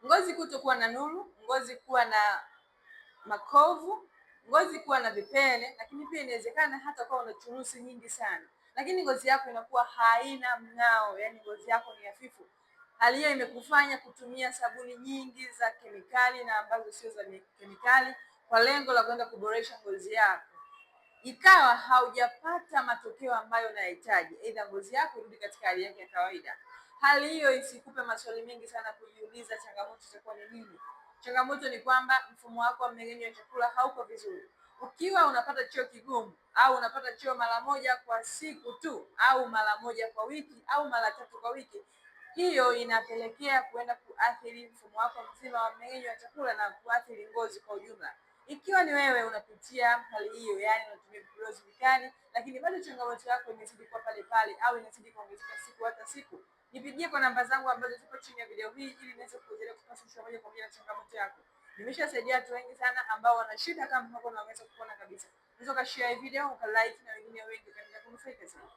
Ngozi kutokuwa na nuru, ngozi kuwa na makovu, ngozi kuwa na vipele, lakini pia inawezekana hata kuwa una chunusi nyingi sana, lakini ngozi yako inakuwa haina mng'ao, yani ngozi yako ni hafifu. Hali hiyo imekufanya kutumia sabuni nyingi za kemikali na ambazo sio za kemikali kwa lengo la kwenda kuboresha ngozi yako, ikawa haujapata matokeo ambayo unayahitaji, aidha ngozi yako irudi katika hali yake ya kawaida. Hali hiyo isikupe maswali mengi sana kujiuliza changamoto itakuwa ni nini. Changamoto ni kwamba mfumo wako wa mmeng'enyo wa chakula hauko vizuri. Ukiwa unapata choo kigumu au unapata choo mara moja kwa siku tu au mara moja kwa wiki au mara 3 kwa wiki, hiyo inapelekea kuenda kuathiri mfumo wako mzima wa mmeng'enyo wa chakula na kuathiri ngozi kwa ujumla. Ikiwa ni wewe unapitia hali hiyo, yani unatumia vipodozi vikali lakini bado changamoto yako imezidi kuwa pale pale au inazidi kuongezeka siku hata siku, nipigie kwa namba zangu ambazo zipo chini ya video hii ili niweze kuendelea kupata suluhisho moja kwa moja na changamoto yako. Nimeshasaidia watu wengi sana ambao wana shida kama hapo na wameweza kupona kabisa. Unaweza kushare video, ukalike na wengine wengi kaendelea kunufaika zaidi.